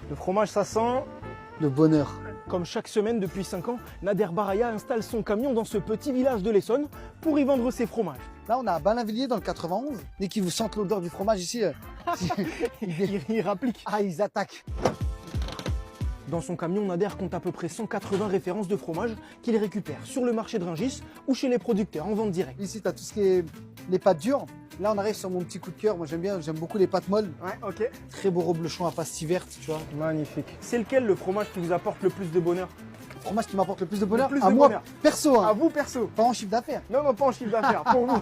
Le fromage, ça sent... Le bonheur. Comme chaque semaine depuis 5 ans, Nader Baraya installe son camion dans ce petit village de l'Essonne pour y vendre ses fromages. Là, on est à Balinvilliers dans le 91. Dès qu'ils vous sentent l'odeur du fromage ici, Il rapplique. ah, ils attaquent. Dans son camion, Nader compte à peu près 180 références de fromage qu'il récupère sur le marché de Rungis ou chez les producteurs en vente directe. Ici, tu as tout ce qui est les pâtes dures. Là, on arrive sur mon petit coup de cœur. Moi, j'aime beaucoup les pâtes molles. Ouais, ok. Très beau reblochon à pastille verte, tu vois. Magnifique. C'est lequel le fromage qui vous apporte le plus de bonheur? Le fromage qui m'apporte le plus de bonheur, plus à de moi, bonheur. perso, hein. À vous perso? Pas en chiffre d'affaires. Non, non, pas en chiffre d'affaires, pour vous.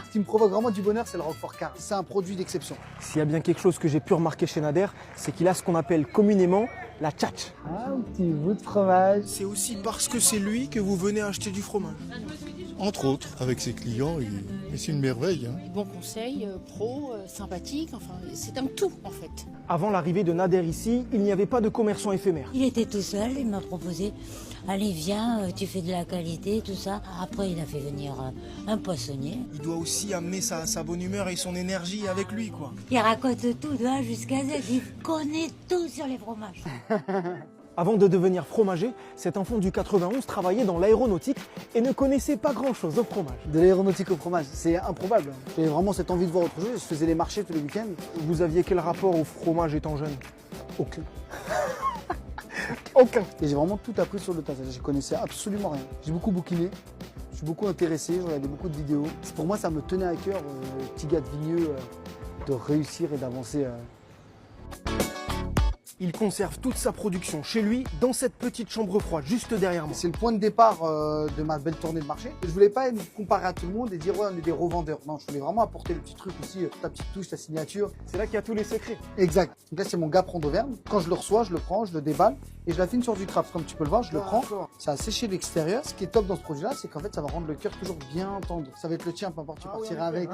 Ce qui me provoque vraiment du bonheur, c'est le Roquefort Car. C'est un produit d'exception. S'il y a bien quelque chose que j'ai pu remarquer chez Nader, c'est qu'il a ce qu'on appelle communément la tchatch. Un petit bout de fromage. C'est aussi parce que c'est lui que vous venez acheter du fromage. Entre autres, avec ses clients, et c'est une merveille. Hein. Bons conseils, pro, sympathique, enfin c'est un tout en fait. Avant l'arrivée de Nader ici, il n'y avait pas de commerçant éphémère. Il était tout seul, il m'a proposé, allez viens, tu fais de la qualité, tout ça. Après il a fait venir un poissonnier. Il doit aussi amener sa bonne humeur et son énergie avec lui, quoi. Il raconte tout de A jusqu'à Z, il connaît tout sur les fromages. Avant de devenir fromager, cet enfant du 91 travaillait dans l'aéronautique et ne connaissait pas grand-chose au fromage. De l'aéronautique au fromage, c'est improbable. J'avais vraiment cette envie de voir autre chose. Je faisais les marchés tous les week-ends. Vous aviez quel rapport au fromage étant jeune? Aucun. Aucun. Et j'ai vraiment tout appris sur le tas. Je connaissais absolument rien. J'ai beaucoup bouquiné. Je suis beaucoup intéressé. Je regardais beaucoup de vidéos. Pour moi, ça me tenait à cœur, petit gars de Vigneux, de réussir et d'avancer. Il conserve toute sa production chez lui, dans cette petite chambre froide, juste derrière moi. C'est le point de départ de ma belle tournée de marché. Je voulais pas me comparer à tout le monde et dire ouais, on est des revendeurs. Non, je voulais vraiment apporter le petit truc aussi, ta petite touche, ta signature. C'est là qu'il y a tous les secrets. Exact. Donc là, c'est mon Gapron d'Auvergne. Quand je le reçois, je le prends, je le déballe et je l'affine sur du craft. Comme tu peux le voir, je le prends. Ça a séché l'extérieur. Ce qui est top dans ce produit-là, c'est qu'en fait, ça va rendre le cœur toujours bien tendre. Ça va être le tien, peu importe, tu partiras avec.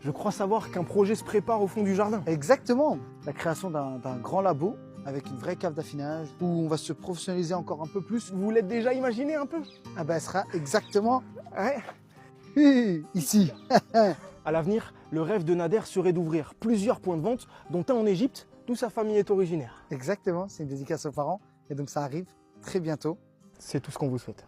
Je crois savoir qu'un projet se prépare au fond du jardin. Exactement. La création d'un grand labo avec une vraie cave d'affinage où on va se professionnaliser encore un peu plus. Vous l'êtes déjà imaginé un peu? Ah ben, elle sera exactement Ouais. ici. À l'avenir, le rêve de Nader serait d'ouvrir plusieurs points de vente, dont un en Égypte, d'où sa famille est originaire. Exactement, c'est une dédicace aux parents et donc ça arrive très bientôt. C'est tout ce qu'on vous souhaite.